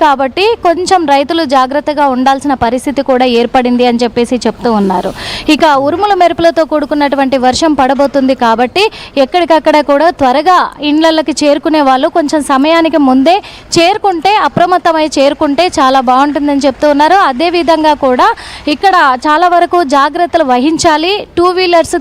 కాబట్టి కొంచెం రైతులు జాగ్రత్తగా ఉండాల్సిన పరిస్థితి కూడా ఏర్పడింది అని చెప్పేసి చెప్తూ ఉన్నారు. ఇక ఉరుముల మెరుపులతో కూడుకున్నటువంటి వర్షం పడబోతుంది కాబట్టి ఎక్కడికక్కడ కూడా త్వరగా ఇండ్లకి చేరుకునే వాళ్ళు కొంచెం సమయానికి ముందే చేరుకుంటే అప్రమత్తమై చేరుకుంటే చాలా బాగుంటుందని చెప్తూ ఉన్నారు. అదేవిధంగా కూడా ఇక్కడ చాలా వరకు జాగ్రత్తలు వహించాలి. 2 వీలర్స్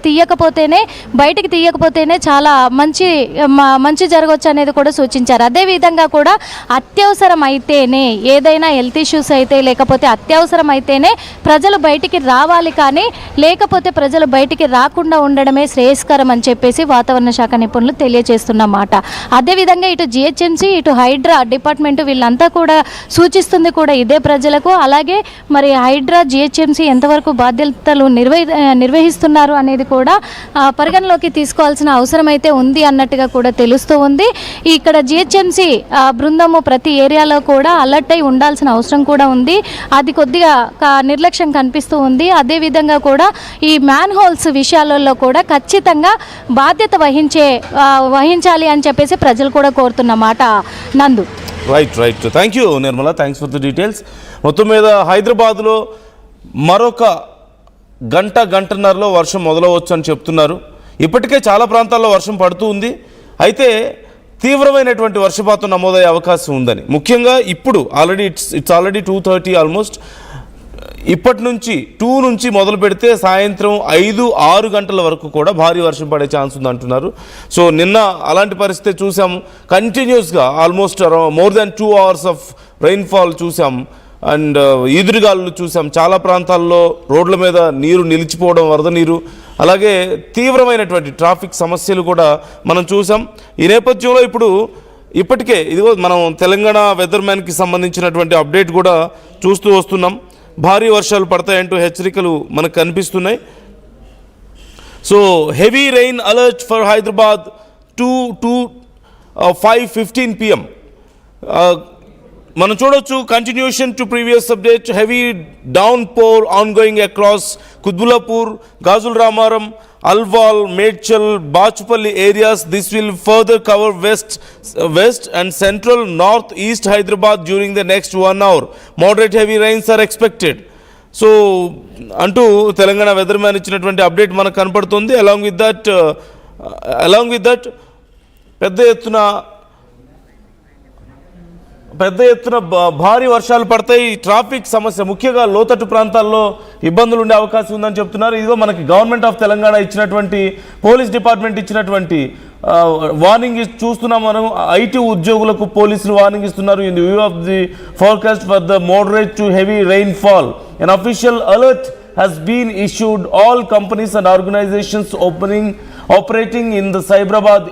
బయటికి తీయకపోతేనే చాలా మంచి జరగవచ్చు అనేది కూడా సూచించారు. అదేవిధంగా కూడా అత్యవసరం అయితేనే ఏదైనా హెల్త్ ఇష్యూస్ అయితే లేకపోతే అత్యవసరం అయితేనే ప్రజలు బయటికి రావాలి, కానీ లేకపోతే ప్రజలు బయటికి రాకుండా ఉండడమే శ్రేయస్కరం అని చెప్పేసి వాతావరణ శాఖ నిపుణులు తెలియజేస్తున్నమాట. అదేవిధంగా ఇటు జిహెచ్ఎంసీ ఇటు హైడ్రా డిపార్ట్మెంట్ వీళ్ళంతా కూడా సూచిస్తుంది కూడా ఇదే ప్రజలకు. అలాగే మరి హైడ్రా జిహెచ్ఎంసీ ఎంతవరకు బాధ్యతలు నిర్వహిస్తున్నారు అనేది కూడా పరిగణలోకి తీసుకోవాల్సిన అవసరం అయితే ఉంది అన్నట్టుగా కూడా తెలుస్తూ ఉంది. ఇక్కడ జిహెచ్ఎంసీ బృందము ప్రతి ఏరియాలో కూడా అలర్ట్ అయి ఉండాల్సిన అవసరం కూడా ఉంది. అది కొద్దిగా నిర్లక్ష్యం కనిపిస్తూ ఉంది. అదేవిధంగా కూడా ఈ మ్యాన్ హోల్స్ విషయాలలో కూడా ఖచ్చితంగా బాధ్యత వహించాలి అని చెప్పేసి ప్రజలు కూడా కోరుతున్నమాట. నందు right thank you Nirmala, thanks for the details. మొత్తం మీద హైదరాబాద్లో మరొక గంటన్నరలో వర్షం మొదలవచ్చు అని చెప్తున్నారు. ఇప్పటికే చాలా ప్రాంతాల్లో వర్షం పడుతూ ఉంది. అయితే తీవ్రమైనటువంటి వర్షపాతం నమోదయ్యే అవకాశం ఉందని, ముఖ్యంగా ఇప్పుడు ఇట్స్ ఆల్రెడీ 2:30 ఆల్మోస్ట్. ఇప్పటి నుంచి 2 నుంచి మొదలు పెడితే సాయంత్రం 5-6 గంటల వరకు కూడా భారీ వర్షం పడే ఛాన్స్ ఉంది అంటున్నారు. సో నిన్న అలాంటి పరిస్థితి చూసాము. కంటిన్యూస్గా almost more than 2 hours of rainfall చూసాం. అండ్ ఈదురుగాలు చూసాం. చాలా ప్రాంతాల్లో రోడ్ల మీద నీరు నిలిచిపోవడం, వరద నీరు, అలాగే తీవ్రమైనటువంటి ట్రాఫిక్ సమస్యలు కూడా మనం చూసాం. ఈ నేపథ్యంలో ఇప్పటికే ఇదిగో మనం తెలంగాణ వెదర్ మ్యాన్కి సంబంధించినటువంటి అప్డేట్ కూడా చూస్తూ వస్తున్నాం. భారీ వర్షాలు పడతాయంటూ హెచ్చరికలు మనకు కనిపిస్తున్నాయి. So heavy rain alert for Hyderabad 5:15 PM. మనం చూడొచ్చు continuation to previous update. Heavy downpour ongoing across Qutbullapur, Gajula Ramaram, Alwal, Medchal, Bachupally areas. This will further cover west and central north east Hyderabad during the next 1 hour. Moderate heavy rains are expected. So అంటూ Telangana weather man ఇచ్చినటువంటి update మనకు కనపడుతుంది. Along with that పెద్ద ఎత్తున భారీ వర్షాలు పడతాయి. Traffic సమస్య ముఖ్యంగా లోతట్టు ప్రాంతాల్లో ఇబ్బందులు ఉండే అవకాశం ఉందని చెప్తున్నారు. ఇదిగో మనకి గవర్నమెంట్ ఆఫ్ తెలంగాణ ఇచ్చినటువంటి, పోలీస్ డిపార్ట్మెంట్ ఇచ్చినటువంటి వార్నింగ్ చూస్తున్నాం మనం. ఐటీ ఉద్యోగులకు పోలీసులు వార్నింగ్ ఇస్తున్నారు. In the view of the forecast for the moderate to heavy rainfall, an official alert has been issued all companies and organizations operating in the Cyberabad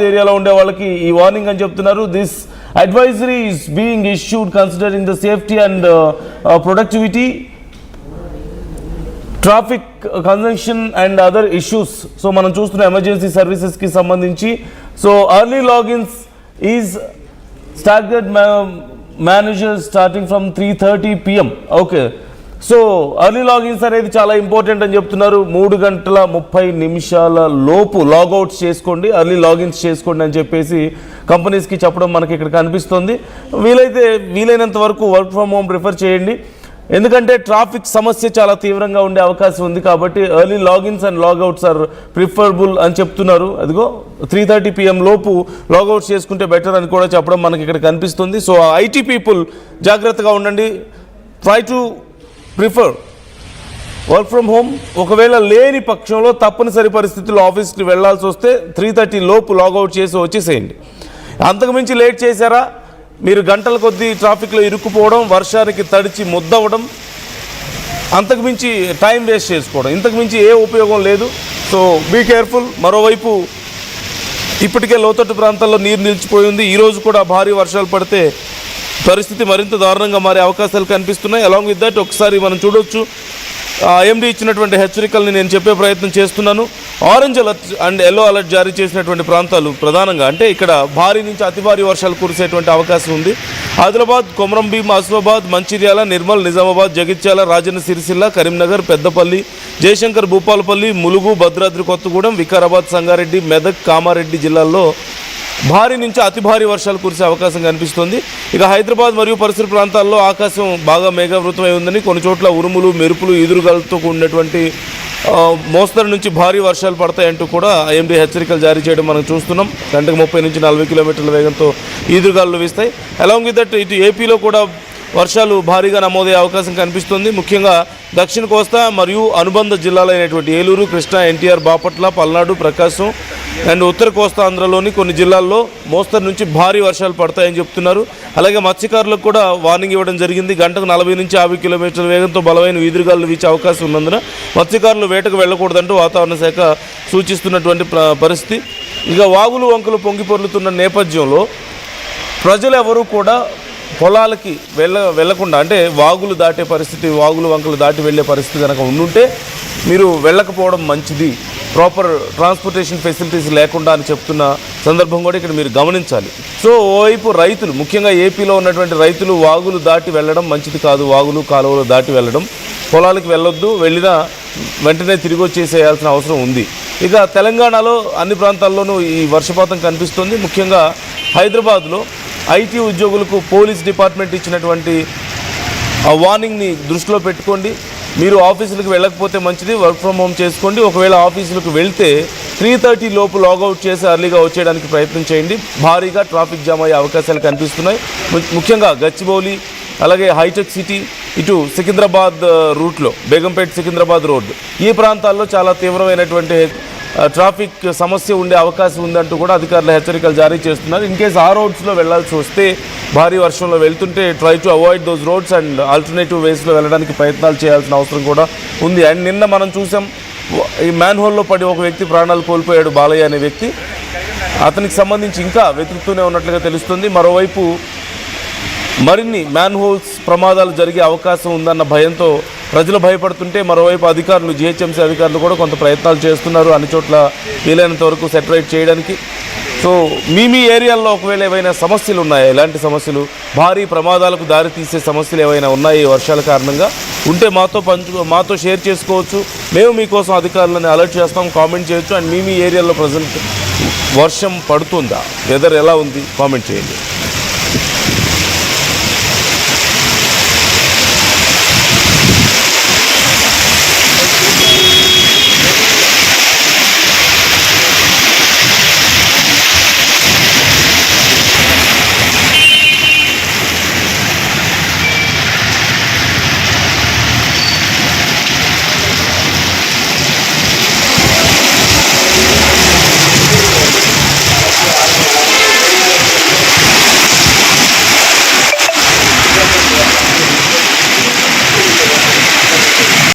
ఏరియాలో ఉండే వాళ్ళకి ఈ వార్నింగ్ అని చెప్తున్నారు. This advisory is being issued considering the safety and productivity, traffic conjunction and other issues. So మనం చూస్తున్న emergency సర్వీసెస్కి సంబంధించి. So early logins is staggered manager starting from 3:30 PM. Okay, so early logins అనేది చాలా important అని చెప్తున్నారు. 3:30 లోపు లాగౌట్స్ చేసుకోండి, early logins చేసుకోండి అని చెప్పేసి కంపెనీస్కి చెప్పడం మనకి ఇక్కడ కనిపిస్తుంది. వీలైనంత వరకు వర్క్ ఫ్రమ్ హోమ్ ప్రిఫర్ చేయండి. ఎందుకంటే ట్రాఫిక్ సమస్య చాలా తీవ్రంగా ఉండే అవకాశం ఉంది కాబట్టి early logins and logouts are preferable అని చెప్తున్నారు. అదిగో 3:30 PM లోపు లాగౌట్స్ చేసుకుంటే బెటర్ అని కూడా చెప్పడం మనకి ఇక్కడ కనిపిస్తుంది. సో ఐటీ పీపుల్ జాగ్రత్తగా ఉండండి. Try to prefer work from home. ఒకవేళ లేని పక్షంలో తప్పనిసరి పరిస్థితుల్లో ఆఫీస్కి వెళ్లాల్సి వస్తే 3:30 లోపు లాగౌట్ చేసి వచ్చేసేయండి. అంతకుమించి లేట్ చేశారా మీరు గంటల కొద్దీ ట్రాఫిక్లో ఇరుక్కుపోవడం, వర్షానికి తడిచి ముద్దవడం, అంతకుమించి టైం వేస్ట్ చేసుకోవడం, ఇంతకుమించి ఏ ఉపయోగం లేదు. So be careful. మరోవైపు ఇప్పటికే లోతట్టు ప్రాంతాల్లో నీరు నిలిచిపోయి ఉంది. ఈరోజు కూడా భారీ వర్షాలు పడితే పరిస్థితి మరింత దారుణంగా మారే అవకాశాలు కనిపిస్తున్నాయి. అలాంగ్ విత్ దట్ ఒకసారి మనం చూడొచ్చు ఐఎండీ ఇచ్చినటువంటి హెచ్చరికల్ని నేను చెప్పే ప్రయత్నం చేస్తున్నాను. Orange alert and yellow alert జారీ చేసినటువంటి ప్రాంతాలు ప్రధానంగా అంటే ఇక్కడ భారీ నుంచి అతి భారీ వర్షాలు కురిసేటువంటి అవకాశం ఉంది. ఆదిలాబాద్, కొమరంభీం, ఆసిఫాబాద్, మంచిర్యాల, నిర్మల్, నిజామాబాద్, జగిత్యాల, రాజన్న సిరిసిల్ల, కరీంనగర్, పెద్దపల్లి, జయశంకర్, భూపాలపల్లి, ములుగు, భద్రాద్రి కొత్తగూడెం, వికారాబాద్, సంగారెడ్డి, మెదక్, కామారెడ్డి జిల్లాల్లో భారీ నుంచి అతి భారీ వర్షాలు కురిసే అవకాశం కనిపిస్తుంది. ఇక హైదరాబాద్ మరియు పరిసర ప్రాంతాల్లో ఆకాశం బాగా మేఘావృతమై ఉందని, కొన్ని చోట్ల ఉరుములు, మెరుపులు, ఈదురుగాలులతో కూడినటువంటి మోస్తరు నుంచి భారీ వర్షాలు పడతాయంటూ కూడా ఐఎండీ హెచ్చరికలు జారీ చేయడం మనం చూస్తున్నాం. గంటకు 30 నుంచి 40 కిలోమీటర్ల వేగంతో ఈదురుగాలులు వీస్తాయి. అలాంగ్ విత్ దట్ ఇటు ఏపీలో కూడా వర్షాలు భారీగా నమోదయ్యే అవకాశం కనిపిస్తుంది. ముఖ్యంగా దక్షిణ కోస్తా మరియు అనుబంధ జిల్లాలైనటువంటి ఏలూరు, కృష్ణా, ఎన్టీఆర్, బాపట్ల, పల్నాడు, ప్రకాశం అండ్ ఉత్తర కోస్తా ఆంధ్రలోని కొన్ని జిల్లాల్లో మోస్తరు నుంచి భారీ వర్షాలు పడతాయని చెప్తున్నారు. అలాగే మత్స్యకారులకు కూడా వార్నింగ్ ఇవ్వడం జరిగింది. గంటకు 40 నుంచి 50 కిలోమీటర్ల వేగంతో బలమైన ఈదురుగాలు వీచే అవకాశం ఉన్నందున మత్స్యకారులు వేటకు వెళ్ళకూడదంటూ వాతావరణ శాఖ సూచిస్తున్నటువంటి పరిస్థితి. ఇక వాగులు వంకలు పొంగి పొర్లుతున్న నేపథ్యంలో ప్రజలు ఎవరూ కూడా పొలాలకి వెళ్ళకుండా, అంటే వాగులు దాటే పరిస్థితి, వాగులు వంకలు దాటి వెళ్ళే పరిస్థితి కనుక ఉండుంటే మీరు వెళ్ళకపోవడం మంచిది, ప్రాపర్ ట్రాన్స్పోర్టేషన్ ఫెసిలిటీస్ లేకుండా అని చెప్తున్న సందర్భం కూడా ఇక్కడ మీరు గమనించాలి. సో ఓవైపు రైతులు, ముఖ్యంగా ఏపీలో ఉన్నటువంటి రైతులు వాగులు దాటి వెళ్ళడం మంచిది కాదు, వాగులు కాలువలు దాటి వెళ్ళడం, పొలాలకు వెళ్ళొద్దు, వెళ్ళినా వెంటనే తిరిగి వచ్చేసేయాల్సిన అవసరం ఉంది. ఇక తెలంగాణలో అన్ని ప్రాంతాల్లోనూ ఈ వర్షపాతం కనిపిస్తుంది. ముఖ్యంగా హైదరాబాద్లో ఐటీ ఉద్యోగులకు పోలీస్ డిపార్ట్మెంట్ ఇచ్చినటువంటి ఆ వార్నింగ్ని దృష్టిలో పెట్టుకోండి. మీరు ఆఫీసులకు వెళ్ళకపోతే మంచిది, వర్క్ ఫ్రమ్ హోమ్ చేసుకోండి. ఒకవేళ ఆఫీసులకు వెళ్తే 3:30 లోపు లాగౌట్ చేసి అర్లీగా వచ్చేయడానికి ప్రయత్నం చేయండి. భారీగా ట్రాఫిక్ జామ్ అయ్యే అవకాశాలు కనిపిస్తున్నాయి. ముఖ్యంగా గచ్చిబౌలి, అలాగే హైటెక్ సిటీ, ఇటు సికింద్రాబాద్ రూట్లో బేగంపేట్ సికింద్రాబాద్ రోడ్, ఈ ప్రాంతాల్లో చాలా తీవ్రమైనటువంటి ట్రాఫిక్ సమస్య ఉండే అవకాశం ఉందంటూ కూడా అధికారులు హెచ్చరికలు జారీ చేస్తున్నారు. ఇన్ కేసు ఆ రోడ్స్లో వెళ్లాల్సి వస్తే, భారీ వర్షంలో వెళ్తుంటే try to avoid those roads and alternative వేస్లో వెళ్ళడానికి ప్రయత్నాలు చేయాల్సిన అవసరం కూడా ఉంది. అండ్ నిన్న మనం చూసాం, ఈ మ్యాన్ హోల్లో పడి ఒక వ్యక్తి ప్రాణాలు కోల్పోయాడు, బాలయ్య అనే వ్యక్తి. అతనికి సంబంధించి ఇంకా వెతుకుతూనే ఉన్నట్లుగా తెలుస్తుంది. మరోవైపు మరిన్ని మ్యాన్ హోల్స్ ప్రమాదాలు జరిగే అవకాశం ఉందన్న భయంతో ప్రజలు భయపడుతుంటే, మరోవైపు అధికారులు, జిహెచ్ఎంసీ అధికారులు కూడా కొంత ప్రయత్నాలు చేస్తున్నారు అన్ని చోట్ల వీలైనంత వరకు సెటరేట్ చేయడానికి. సో మీ ఏరియాల్లో ఒకవేళ ఏవైనా సమస్యలు ఉన్నాయా, ఎలాంటి సమస్యలు, భారీ ప్రమాదాలకు దారితీసే సమస్యలు ఏవైనా ఉన్నాయి ఈ వర్షాల కారణంగా ఉంటే మాతో షేర్ చేసుకోవచ్చు. మేము మీకోసం అధికారులను అలర్ట్ చేస్తాం, కామెంట్ చేయొచ్చు. అండ్ మీ ఏరియాలో ప్రజెంట్ వర్షం పడుతుందా, వెదర్ ఎలా ఉంది, కామెంట్ చేయండి.